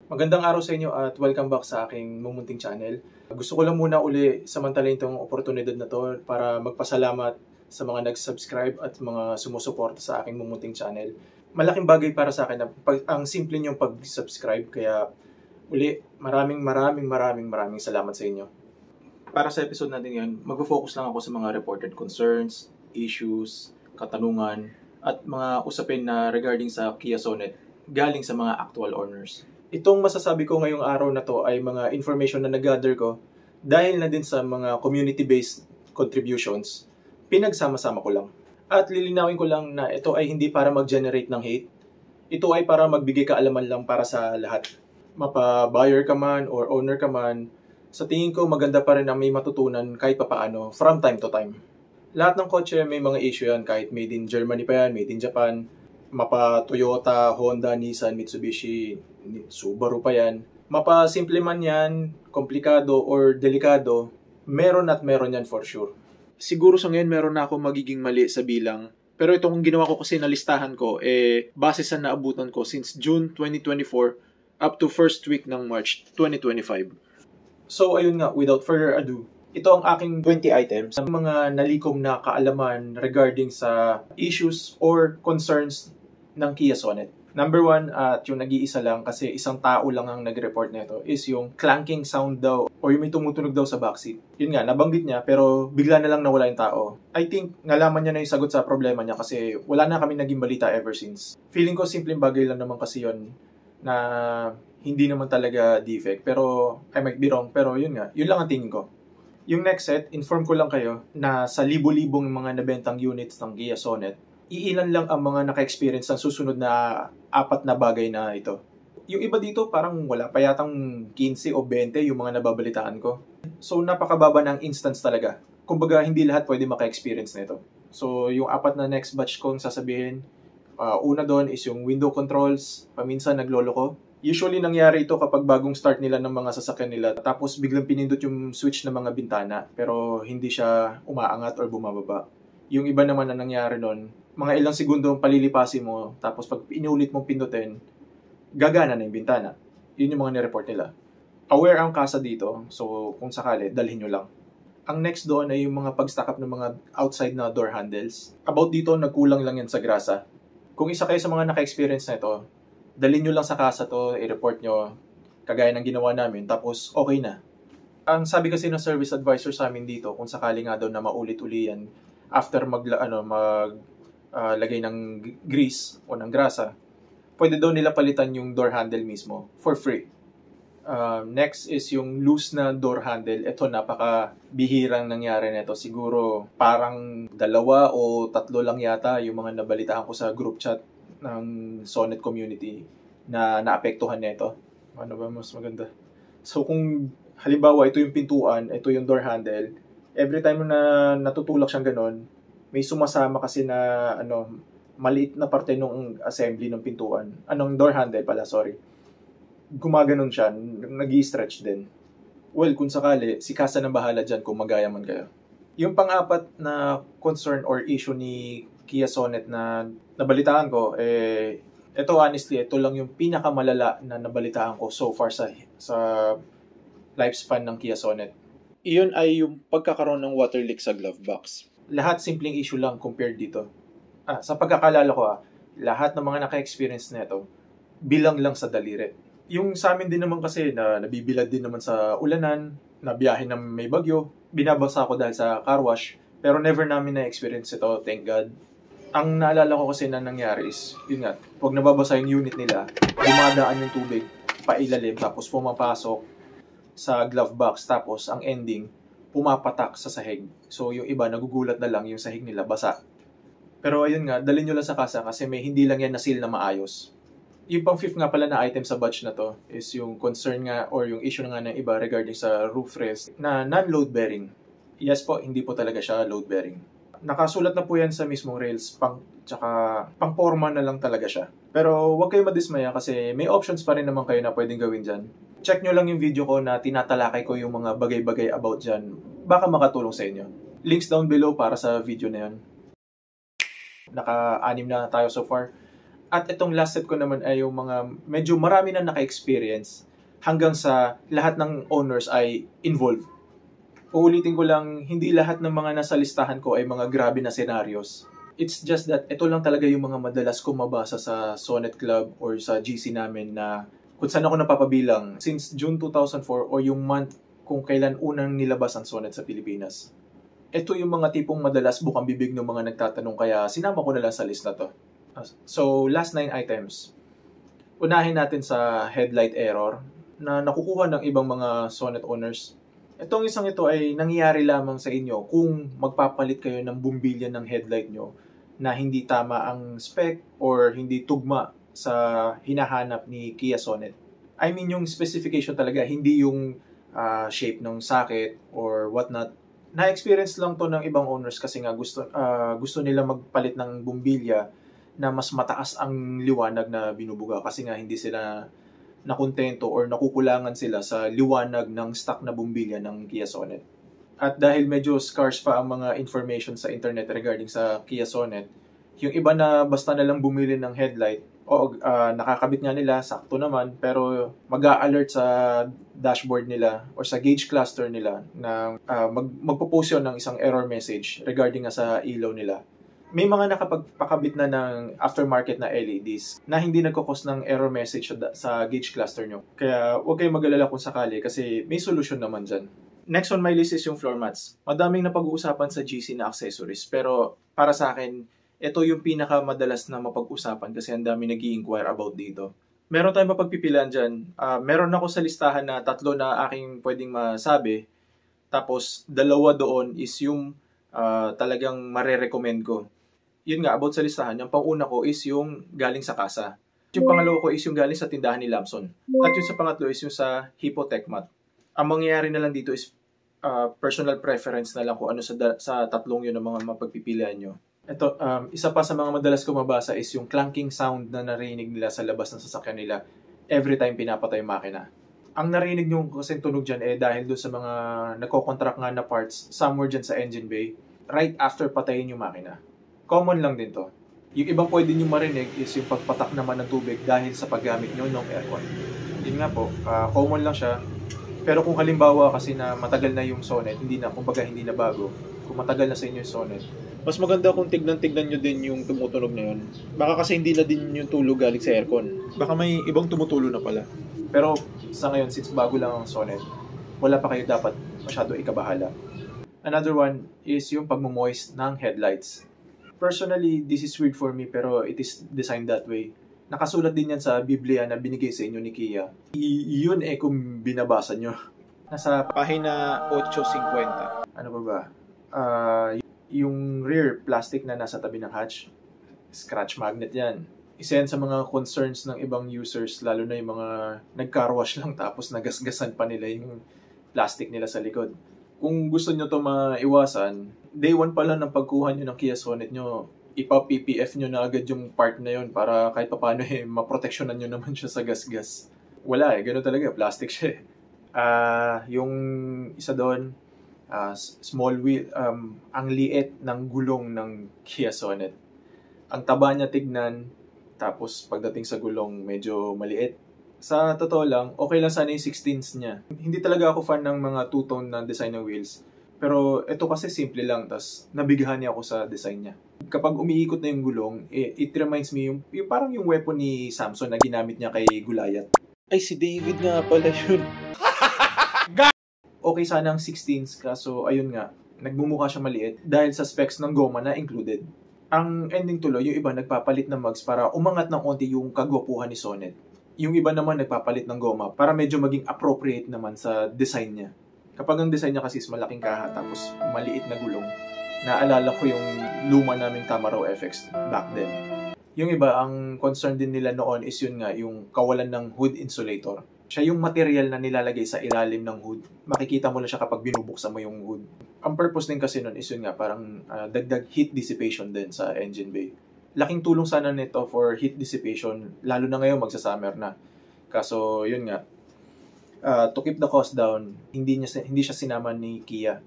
Magandang araw sa inyo at welcome back sa aking mumunting channel. Gusto ko lang muna uli samantalahin itong oportunidad na to para magpasalamat sa mga nag-subscribe at mga sumusuporta sa aking mumunting channel. Malaking bagay para sa akin na ang simple niyong pag-subscribe, kaya uli maraming salamat sa inyo. Para sa episode natin ngayon, mag-focus lang ako sa mga reported concerns, issues, katanungan, at mga usapin na regarding sa Kia Sonet galing sa mga actual owners. Itong masasabi ko ngayong araw na to ay mga information na nag-gather ko dahil na din sa mga community-based contributions, pinagsama-sama ko lang. At lilinawin ko lang na ito ay hindi para mag-generate ng hate. Ito ay para magbigay kaalaman lang para sa lahat. Mapa-buyer ka man or owner ka man, sa tingin ko maganda pa rin na may matutunan kahit papaano from time to time. Lahat ng kotse may mga issue yan, kahit made in Germany pa yan, made in Japan, mapa Toyota, Honda, Nissan, Mitsubishi, Subaru pa yan. Mapa simple man yan, komplikado or delikado, meron at meron yan for sure. Siguro sa ngayon meron na ako magiging mali sa bilang. Pero itong ginawa ko kasi na listahan ko, base sa naabutan ko since June 2024 up to first week ng March 2025. So ayun nga, without further ado, ito ang aking 20 items ng mga nalikom na kaalaman regarding sa issues or concerns ng Kia Sonet. Number 1 at yung nag-iisa lang kasi isang tao lang ang nag-report nito is yung clanking sound daw or yung may tumutunog daw sa backseat. Yun nga, nabanggit niya pero bigla na lang nawala yung tao. I think nalaman niya na yung sagot sa problema niya kasi wala na kami naging balita ever since. Feeling ko simpleng bagay lang naman kasi yun na hindi naman talaga defect, pero I might be wrong, pero yun nga, yun lang ang tingin ko. Yung next set, inform ko lang kayo na sa libo-libong mga nabentang units ng Kia Sonet, iilan lang ang mga naka-experience ng susunod na 4 na bagay na ito. Yung iba dito parang wala pa yatang 15 o 20 yung mga nababalitaan ko. So napakababa ng instance talaga. Kumbaga hindi lahat pwede maka-experience nito. So yung 4 na next batch kong sasabihin, una doon is yung window controls, paminsan naglolo ko. Usually nangyari ito kapag bagong start nila ng mga sasakyan nila tapos biglang pinindot yung switch ng mga bintana pero hindi siya umaangat or bumababa. Yung iba naman na nangyari nun, mga ilang segundo ang palilipasin mo, tapos pag inulit mong pindutin, gagana na yung bintana. Yun yung mga nireport nila. Aware ang kasa dito, so kung sakali, dalhin nyo lang. Ang next doon ay yung mga pag-stack up ng mga outside na door handles. About dito, nagkulang lang yan sa grasa. Kung isa kayo sa mga naka-experience na ito, dalhin nyo lang sa kasa to, i-report nyo, kagaya ng ginawa namin, tapos okay na. Ang sabi kasi ng service advisor sa amin dito, kung sakali nga daw na maulit-uli yan, after lagay ng grease o ng grasa, pwede daw nila palitan yung door handle mismo for free. Next is yung loose na door handle. Ito napaka-bihirang nangyari nito. Siguro parang 2 o 3 lang yata yung mga nabalitaan ko sa group chat ng Sonet community na naapektuhan nito. Ano ba mas maganda? So kung halimbawa ito yung pintuan, ito yung door handle, every time na natutulak siyang ganon, may sumasama kasi na maliit na parte ng assembly ng pintuan. Door handle pala, sorry. Gumaganon siya, nag-i-stretch din. Well, kung sakali, si Kasa na bahala dyan kung magaya man kayo. Yung pang-apat na concern or issue ni Kia Sonet na nabalitaan ko, ito honestly, ito lang yung pinakamalala na nabalitaan ko so far sa lifespan ng Kia Sonet. Iyon ay yung pagkakaroon ng water leak sa glove box. Lahat simpleng issue lang compared dito. Sa pagkakalala ko, lahat ng mga naka-experience nito, bilang lang sa daliri. Yung sa amin din naman kasi na nabibilad din naman sa ulanan, na biyahe na may bagyo, binabasa ako dahil sa car wash, pero never namin na-experience ito, thank God. Ang naalala ko kasi na nangyari is, yun nga, pag nababasa yung unit nila, dumadaan yung tubig, pailalim, tapos pumapasok sa glove box, tapos ang ending, pumapatak sa sahig. So yung iba, nagugulat na lang yung sahig nila basa. Pero ayun nga, dalhin nyo lang sa kasa kasi may hindi lang yan na-seal na maayos. Yung pang 5th nga pala na item sa batch na to is yung concern nga or yung issue na nga ng iba regarding sa roof rest na non-load bearing. Yes po, hindi po talaga siya load bearing. Nakasulat na po yan sa mismong rails, tsaka pang-forma na lang talaga siya. Pero huwag kayo madismaya kasi may options pa rin naman kayo na pwedeng gawin dyan. Check nyo lang yung video ko na tinatalakay ko yung mga bagay-bagay about dyan. Baka makatulong sa inyo. Links down below para sa video na yan. Naka-6 na tayo so far. At itong last set ko naman ay yung mga medyo marami na naka-experience hanggang sa lahat ng owners ay involved. Uulitin ko lang, hindi lahat ng mga nasa listahan ko ay mga grabe na scenarios. It's just that ito lang talaga yung mga madalas ko mabasa sa Sonnet Club or sa GC namin na kung saan ako napapabilang since June 2004 o yung month kung kailan unang nilabas ang Sonnet sa Pilipinas. Ito yung mga tipong madalas bukang bibig ng mga nagtatanong kaya sinama ko na lang sa list na to. So, last 9 items. Unahin natin sa headlight error na nakukuha ng ibang mga Sonnet owners. Itong isang ito ay nangyayari lamang sa inyo kung magpapalit kayo ng bumbilya ng headlight nyo na hindi tama ang spec or hindi tugma sa hinahanap ni Kia Sonnet. I mean yung specification talaga, hindi yung shape ng socket or whatnot. Na-experience lang to ng ibang owners kasi nga gusto nila magpalit ng bumbilya na mas mataas ang liwanag na binubuga kasi nga hindi sila nakontento or nakukulangan sila sa liwanag ng stock na bumbilya ng Kia Sonnet. At dahil medyo scarce pa ang mga information sa internet regarding sa Kia Sonnet, yung iba na basta na lang bumili ng headlight, nakakabit nga nila, sakto naman, pero mag-a-alert sa dashboard nila or sa gauge cluster nila na magpo-post yun ng isang error message regarding nga sa ilaw nila. May mga nakapagpakabit na ng aftermarket na LEDs na hindi nagkakos ng error message sa gauge cluster nyo. Kaya huwag kayong mag-alala kung sakali kasi may solution naman dyan. Next on my list is yung floor mats. Madaming napag-uusapan sa GC na accessories pero para sa akin, ito yung pinakamadalas na mapag-usapan kasi ang dami nag-i-inquire about dito. Meron tayong mapagpipilian dyan. Meron ako sa listahan na 3 na aking pwedeng masabi. Tapos 2 doon is yung talagang marerecommend ko. Yun nga, about sa listahan, yung pang-una ko is yung galing sa kasa. Yung pangalawa ko is yung galing sa tindahan ni Lamson. At yung sa pangatlo is yung sa Hippo Tecmat. Ang mangyayari na lang dito is personal preference na lang kung ano sa tatlong yun ang mga mapagpipilian nyo. Ito, isa pa sa mga madalas ko mabasa is yung clanking sound na narinig nila sa labas ng sasakyan nila every time pinapatay yung makina. Ang narinig nyo kasing tunog dyan dahil doon sa mga nagko-contract nga na parts somewhere dyan sa engine bay right after patayin yung makina. Common lang din to. Yung ibang pwede nyo marinig is yung pagpatak naman ng tubig dahil sa paggamit nyo ng aircon. Yun nga po, common lang siya. Pero kung halimbawa kasi na matagal na yung Sonnet, hindi na bago, kung matagal na sa inyo yung Sonnet, mas maganda kung tignan nyo din yung tumutunog na yun. Baka kasi hindi na din yung tulog galing sa aircon. Baka may ibang tumutulo na pala. Pero sa ngayon, since bago lang ang Sonnet, wala pa kayo dapat masyado ikabahala. Another one is yung pagmo-moist ng headlights. Personally, this is weird for me pero it is designed that way. Nakasulat din yan sa Biblia na binigay sa inyo ni Kia. Yun kung binabasa nyo. Nasa pahina 850. Ano ba? Yung rear plastic na nasa tabi ng hatch, scratch magnet yan. Isa yan sa mga concerns ng ibang users, lalo na yung mga nag-car wash lang tapos nagasgasan pa nila yung plastic nila sa likod. Kung gusto nyo to maiwasan, day 1 pa lang ng pagkuha nyo ng Kia Sonnet nyo, ipa-PPF nyo na agad yung part na yun para kahit paano maproteksyonan nyo naman siya sa gasgas. Wala gano'n talaga, plastic siya yung isa doon, small wheel, ang liit ng gulong ng Kia Sonnet. Ang taba niya tignan, tapos pagdating sa gulong medyo maliit. Sa totoo lang, okay lang sana yung 16s niya. Hindi talaga ako fan ng mga two-tone na design ng wheels. Pero ito kasi simple lang, tas nabigahan niya ako sa design niya. Kapag umiikot na yung gulong, it reminds me yung parang yung weapon ni Samson na ginamit niya kay Goliath. Ay, si David nga pala yun. Okay sana ang 16s, kaso ayun nga, nagmumukha siya maliit dahil sa specs ng goma na included. Ang ending tuloy, yung iba nagpapalit ng mugs para umangat ng konti yung kagwapuhan ni Sonnet. Yung iba naman nagpapalit ng goma para medyo maging appropriate naman sa design niya. Kapag ang design niya kasi is malaking kaha tapos maliit na gulong, naalala ko yung luma naming Tamaraw FX back then. Yung iba, ang concern din nila noon is yun nga, yung kawalan ng hood insulator. Siya yung material na nilalagay sa ilalim ng hood. Makikita mo lang siya kapag binubuksan mo yung hood. Ang purpose din kasi nun is yun nga, parang dagdag heat dissipation din sa engine bay. Laking tulong sana nito for heat dissipation, lalo na ngayon magsa-summer na. Kaso yun nga, to keep the cost down, hindi siya sinama ni Kia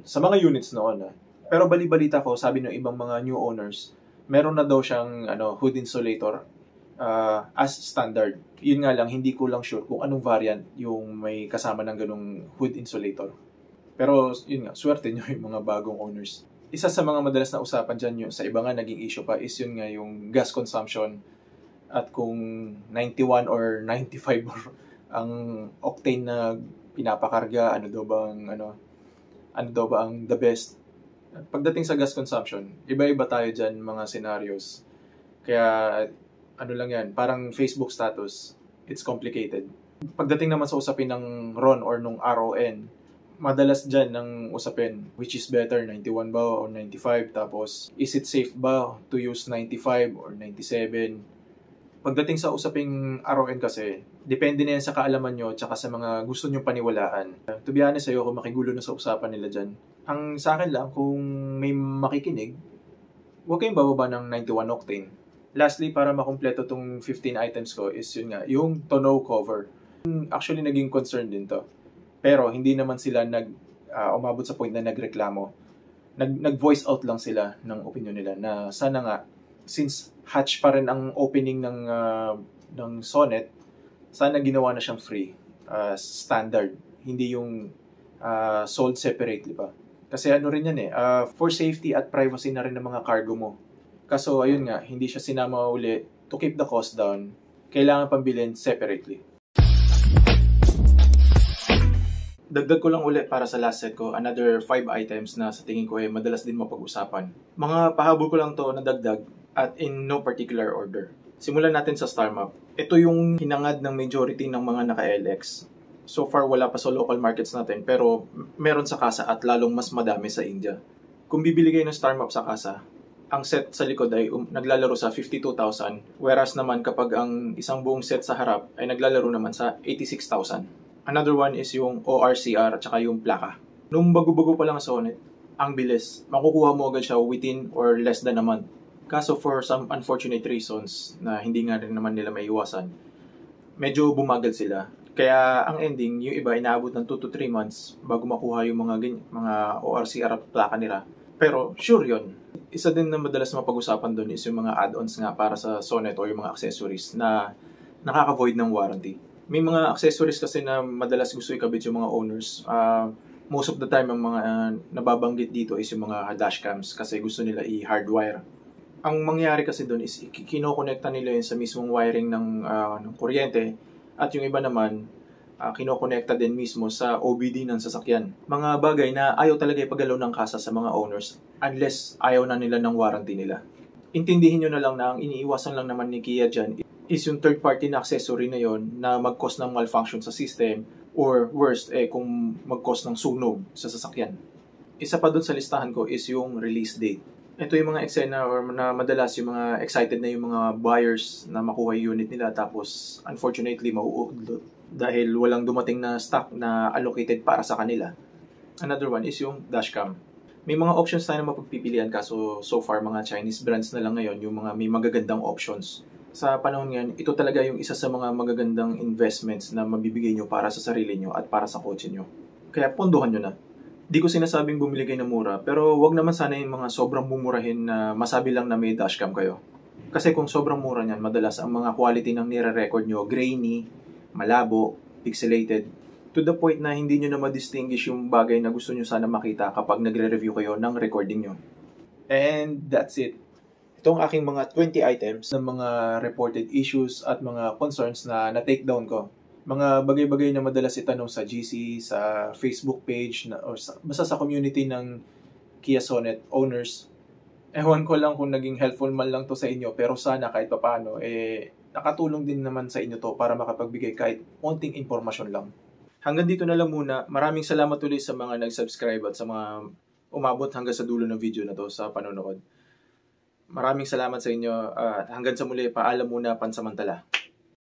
sa mga units noon. Pero bali-balita ko, sabi ng ibang mga new owners, meron na daw siyang hood insulator as standard. Yun nga lang, hindi ko lang sure kung anong variant yung may kasama ng ganung hood insulator. Pero yun nga, swerte nyo yung mga bagong owners. Isa sa mga madalas na usapan dyan, yung sa iba nga naging issue pa, is yun nga yung gas consumption at kung 91 or 95 ang octane na pinapakarga, ano daw ba ang the best. Pagdating sa gas consumption, iba-iba tayo dyan mga scenarios. Kaya ano lang yan, parang Facebook status, it's complicated. Pagdating naman sa usapin ng RON or nung RON, madalas dyan ng usapin, which is better, 91 ba o 95? Tapos, is it safe ba to use 95 or 97? Pagdating sa usaping RON kasi, depende na yan sa kaalaman nyo at sa mga gusto nyo paniwalaan. To be honest sa'yo, kung makigulo na sa usapan nila dyan, ang sa akin lang, kung may makikinig, huwag kayong bababa ng 91 octane. Lastly, para makumpleto tong 15 items ko is yun nga, yung tonneau cover. Actually, naging concern din to. Pero hindi naman sila umabot sa point na nagreklamo. Nag-voice out lang sila ng opinion nila na sana nga, since hatch pa rin ang opening ng Sonnet, sana ginawa na siyang free, standard. Hindi yung sold separately pa. Kasi ano rin yan for safety at privacy na rin ng mga cargo mo. Kaso ayun nga, hindi siya sinama uli to keep the cost down. Kailangan pambilhin separately. Dagdag ko lang ulit para sa last set ko, another 5 items na sa tingin ko madalas din mapag-usapan. Mga pahabol ko lang to na dagdag at in no particular order. Simulan natin sa StarMap. Ito yung hinangad ng majority ng mga naka-LX. So far, wala pa sa local markets natin, pero meron sa kasa at lalong mas madami sa India. Kung bibili kayo ng StarMap sa kasa, ang set sa likod ay naglalaro sa 52,000, whereas naman kapag ang isang buong set sa harap ay naglalaro naman sa 86,000. Another one is yung ORCR at saka yung plaka. Nung bago-bago pa lang sa Sonnet, ang bilis. Makukuha mo agad siya within or less than a month. Kaso for some unfortunate reasons na hindi nga rin naman nila maiiwasan, medyo bumagal sila. Kaya ang ending, yung iba inaabot ng 2 to 3 months bago makuha yung mga ORCR at plaka nila. Pero sure yun. Isa din na madalas mapag-usapan doon is yung mga add-ons nga para sa Sonnet o yung mga accessories na nakaka-void ng warranty. May mga accessories kasi na madalas gusto ikabit yung mga owners. Most of the time, ang mga nababanggit dito is yung mga dashcams kasi gusto nila i-hardwire. Ang mangyayari kasi doon is kinokonekta nila yun sa mismong wiring ng kuryente at yung iba naman kinokonekta din mismo sa OBD ng sasakyan. Mga bagay na ayaw talaga ipagalaw ng kasa sa mga owners unless ayaw na nila ng warranty nila. Intindihin nyo na lang na ang iniiwasan lang naman ni Kia dyan is yung third party na accessory na yon na mag-cause ng malfunction sa system or worst, kung mag-cause ng sunog sa sasakyan. Isa pa doon sa listahan ko is yung release date. Ito yung mga eksena or na madalas yung mga excited na yung mga buyers na makuha yung unit nila tapos unfortunately mauudlot dahil walang dumating na stock na allocated para sa kanila. Another one is yung dashcam. May mga options tayo na mapagpipilian kaso so far mga Chinese brands na lang ngayon yung mga may magagandang options. Sa panahon ngayon, ito talaga yung isa sa mga magagandang investments na mabibigay nyo para sa sarili nyo at para sa kotse nyo. Kaya pondohan nyo na. Di ko sinasabing bumili kayo ng mura, pero wag naman sana yung mga sobrang mumurahin na masabi lang na may dashcam kayo. Kasi kung sobrang mura niyan, madalas ang mga quality ng nire-record nyo, grainy, malabo, pixelated, to the point na hindi nyo na ma-distinguish yung bagay na gusto nyo sana makita kapag nagre-review kayo ng recording nyo. And that's it. Ito ang aking mga 20 items ng mga reported issues at mga concerns na na-take down ko. Mga bagay-bagay na madalas itanong sa GC, sa Facebook page, basta sa community ng Kia Sonnet owners. Ewan ko lang kung naging helpful man lang to sa inyo, pero sana kahit papaano, nakatulong din naman sa inyo to para makapagbigay kahit konting impormasyon lang. Hanggang dito na lang muna. Maraming salamat ulit sa mga nag-subscribe at sa mga umabot hanggang sa dulo ng video na to sa panonood. Maraming salamat sa inyo. Hanggang sa muli, paalam muna pansamantala.